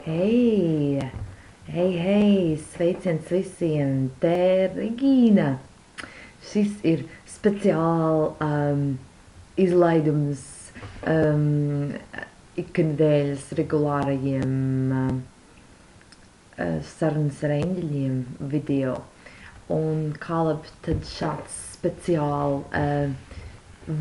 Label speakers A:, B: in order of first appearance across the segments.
A: Hei, hei, sveiciens visiem, te Regīna. Šis ir izlaidums iknedēļas regulārajiem sarunas ar eņģeļiem video. Un kā labi tad šāds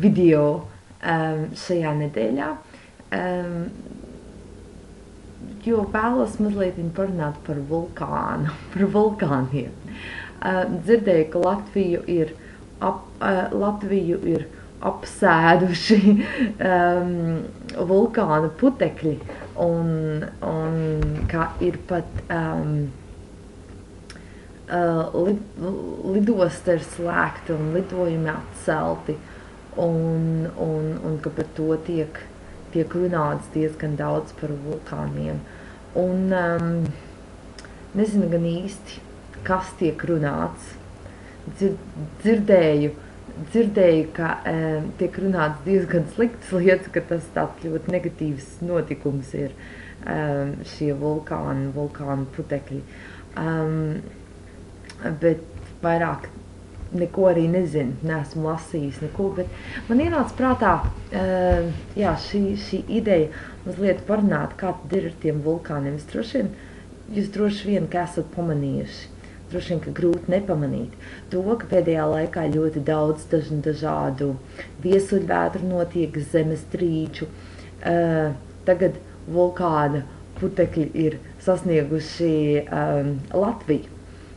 A: video šajā nedēļā. Jo vēlos mazliet parunāt par vulkāniem. Dzirdēju, ka Latviju ir apsēduši vulkāna putekļi un ka ir pat lidosta ir slēgta un lidojumi atcelti un ka par to tiek runāts diezgan daudz par vulkāniem. Un nezinu gan īsti, kas tiek runāts. Dzirdēju, ka tiek runāts diezgan sliktas lietas, ka tas tāds ļoti negatīvs notikums ir šie vulkānu putekļi. Bet vairāk neko arī nezinu, neesmu lasījis neko, bet man ienāca prātā šī ideja mazliet parunāt, kā tad ir ar tiem vulkāniem. Jūs droši vien, ka esat pamanījuši, droši vien, ka grūti nepamanīt to, ka pēdējā laikā ļoti daudz dažādu viesuļvētru notiek, zemestrīču. Tagad vulkāna putekļi ir sasnieguši Latviju.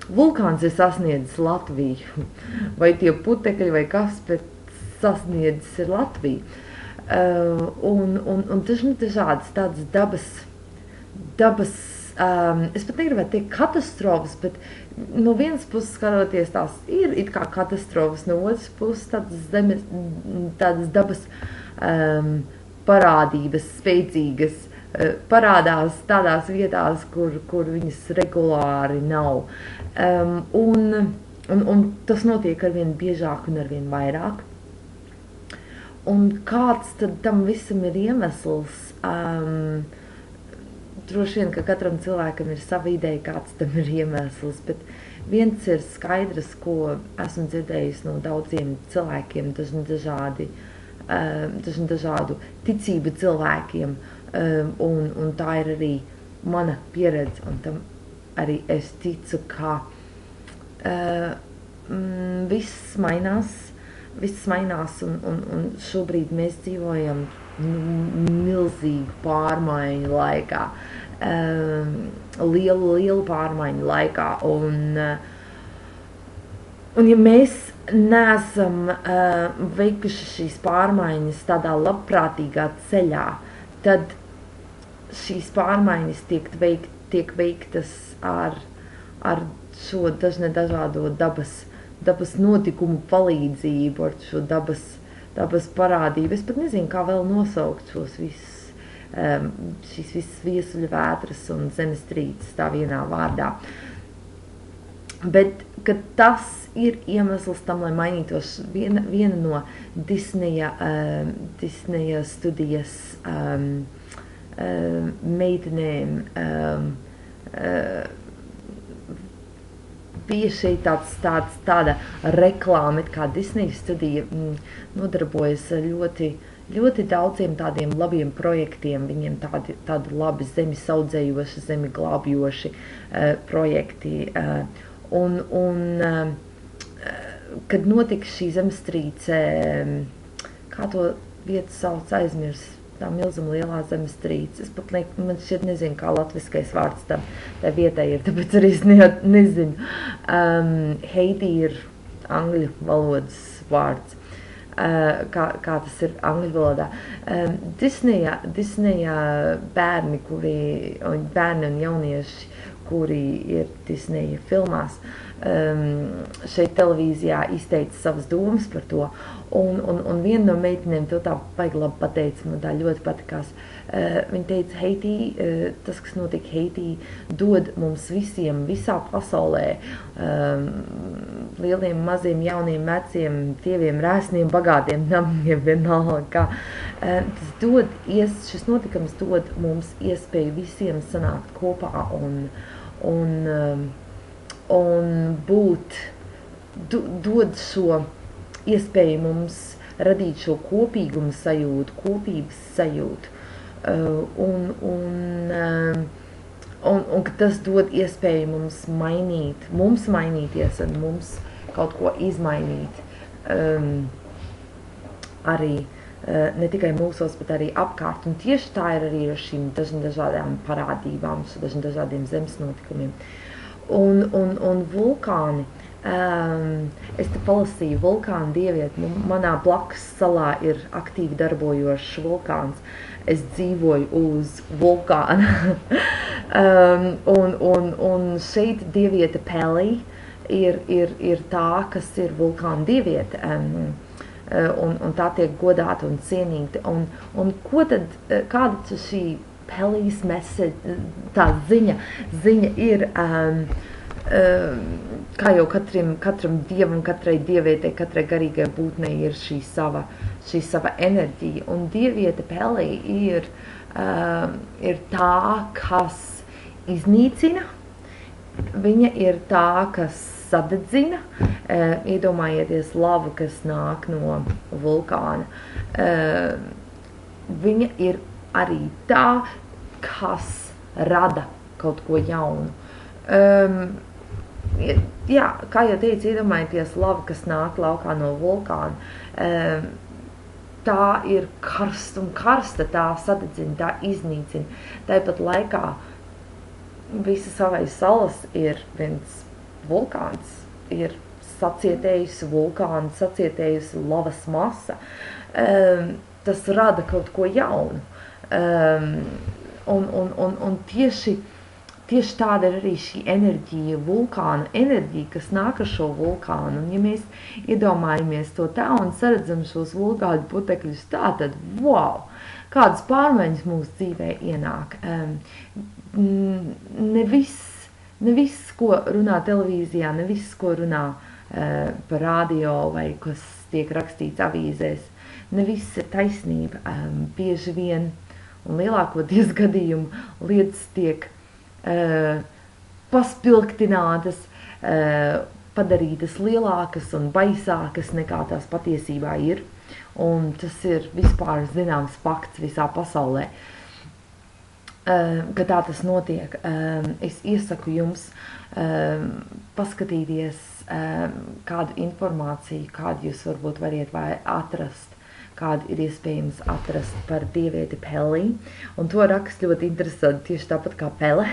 A: Vulkāns ir sasniedzis Latviju, vai tie putekļi vai kas, bet sasniedzis ir Latviju. Un dažādas tādas dabas, es pat negribētu teikt katastrofas, bet no vienas puses skatoties tās ir it kā katastrofas, no otras puses tādas dabas parādības spēcīgas parādās tādās vietās, kur viņas regulāri nav. Un tas notiek arvien biežāk un arvien vairāk. Un kāds tad tam visam ir iemesls? Droši vien, ka katram cilvēkam ir sava ideja, kāds tam ir iemesls, bet viens ir skaidrs, ko esmu dzirdējis no daudziem cilvēkiem, dažādu ticību cilvēkiem, un tā ir arī mana pieredze, un tam arī es ticu, ka viss mainās, un šobrīd mēs dzīvojam milzīgu pārmaiņu laikā, lielu pārmaiņu laikā, un ja mēs neesam veikuši šīs pārmaiņas tādā labprātīgā ceļā, tad šīs pārmaiņas tiek veiktas ar šo dažādo dabas notikumu palīdzību, ar šo dabas parādību. Es pat nezinu, kā vēl nosaukt šīs visas viesuļvētras un zemestrīces tā vienā vārdā. Bet, kad tas ir iemesls tam, lai mainītos, viena no Disneja studijas meitenēm bija šeit tāda reklāma, kā Disneja studija nodarbojas ļoti daudziem tādiem labiem projektiem. Viņiem tādi labi zemi saudzējoši, zemi glābjoši projekti. Kad notika šī zemestrīce, kā to vietu sauc, aizmirs, tā milzuma lielā zemestrīce. Es pat man šķiet nezinu, kā latviskais vārds tā vietai ir, tāpēc arī es nezinu. Heidi ir angļu valodas vārds. Kā tas ir angļu valodā. Disneja bērni un jaunieši, kuri ir Disneja filmās, šeit televīzijā izteica savas domas par to, un viena no meitenēm to tā baigi labi pateica, man tā ļoti patikās. Viņa teica, Haitī, tas, kas notiek Haitī, dod mums visiem visā pasaulē lieliem, maziem, jauniem, veciem, tieviem, rēsniem, bagātiem namiem, vienalga, kā. Šis notikums dod mums iespēju visiem sanākt kopā un būt, dod šo iespēju mums radīt šo kopīgumu sajūtu, kopības sajūtu, un ka tas dod iespēju mums mainīties un mums kaut ko izmainīt, arī ne tikai mūsos, bet arī apkārt. Un tieši tā ir arī ar šīm dažādām parādībām, dažādiem zemes notikumiem. Un vulkāni, es te palasīju vulkānu dievieti, manā blakus salā ir aktīvi darbojošs vulkāns. Es dzīvoju uz vulkāna. Un šeit dieviete Pele ir tā, kas ir vulkāna dieviete. Un tā tiek godāta un cienīta. Un ko tad, kāda šī Pele's message, tā ziņa ir, kā jau katram dievam, katrai dievietei, katrai garīgai būtnei ir šī sava enerģija. Un dieviete Pele ir tā, kas iznīcina, viņa ir tā, kas sadedzina, iedomājieties lavu, kas nāk no vulkāna. Viņa ir arī tā, kas rada kaut ko jaunu. Jā, kā jau teicu, iedomājieties lavu, kas nāk laukā no vulkāna. Tā ir karsta, tā sadedzina, tā iznīcina. Tāpat laikā visa savais salas ir viens vulkāns, ir sacietējusi vulkāna, sacietējusi lavas masa. Tas rada kaut ko jaunu. Un tieši tāda ir arī šī enerģija, vulkāna enerģija, kas nāk ar šo vulkānu. Un ja mēs iedomājamies to tā un saredzam šos vulkāņu putekļus tā, tad wow, kādas pārmaiņas mūsu dzīvē ienāk. Ne viss, ko runā televīzijā, ne viss, ko runā par radio vai kas tiek rakstīts avīzēs, ne viss ir taisnība. Bieži vien un lielākoties gadījumu lietas tiek paspilgtinātas, padarītas lielākas un baisākas nekā tās patiesībā ir. Un tas ir vispār zināms fakts visā pasaulē, ka tā tas notiek. Es iesaku jums paskatīties kādu informāciju, kādu jūs varbūt variet vai atrast, kādu ir iespējams atrast par dievieti Pele. Un to raksta ļoti interesanti, tieši tāpat kā Pele.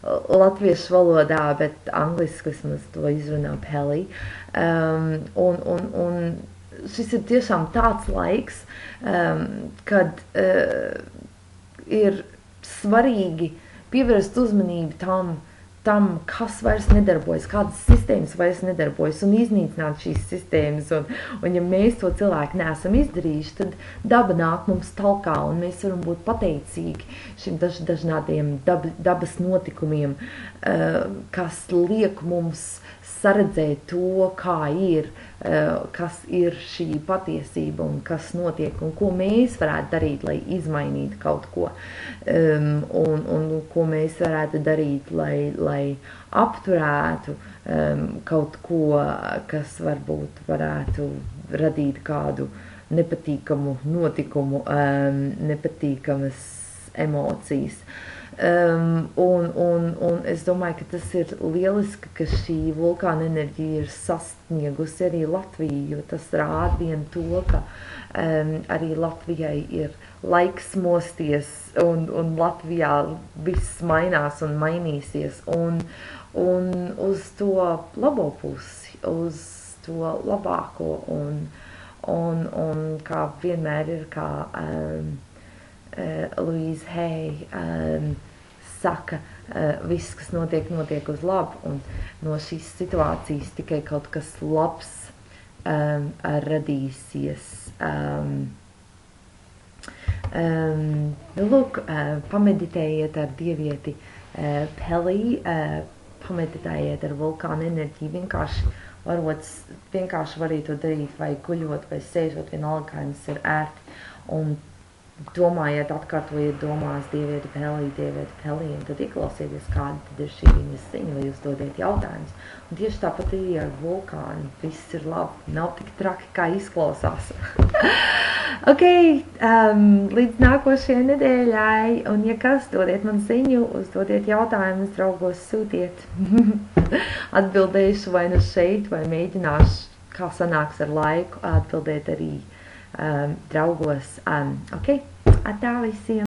A: Latviešu valodā, bet angliski vismaz to izrunā Pele. Un šis ir tiešām tāds laiks, kad ir svarīgi pievērst uzmanību tam, kas vairs nedarbojas, kādas sistēmas vairs nedarbojas, un iznīcināt šīs sistēmas. Un ja mēs to cilvēku neesam izdarījuši, tad daba nāk mums talkā, un mēs varam būt pateicīgi šim dažādiem dabas notikumiem, kas liek mums saredzēt to, kā ir, kas ir šī patiesība un kas notiek un ko mēs varētu darīt, lai izmainītu kaut ko, un ko mēs varētu darīt, lai apturētu kaut ko, kas varbūt varētu radīt kādu nepatīkamu notikumu, nepatīkamas emocijas. Un es domāju, ka tas ir lieliski, ka šī vulkāna enerģija ir sasniegusi arī Latviju, jo tas rāda vien to, ka arī Latvijai ir laiks mosties, un Latvijā viss mainās un mainīsies, un uz to labo pusi, uz to labāko, un kā vienmēr ir, kā Louise Hay saka, viss, kas notiek uz labu, un no šīs situācijas tikai kaut kas labs radīsies. Lūk, pameditējiet ar dievieti Pele, pameditējiet ar vulkānu enerģiju, vienkārši var arī to darīt, vai guļot, vai sēžot, vienalga, kā jums ir ērti, un domājiet, atkārtojiet domās Dievieti pelī, un tad ieklausieties, kāda tad ir šī viņas ziņa, vai jūs dodiet jautājumus. Un tieši tāpat arī ar vulkānu, viss ir labi, nav tik traki, kā izklausās. Ok, līdz nākošajai nedēļai, un ja kas, dodiet man ziņu, uzdodiet jautājumus, draugos sūtiet. Atbildēšu vai nu šeit, vai mēģināšu, kā sanāks ar laiku, atbildēt arī draugos. Ok, atā visiem!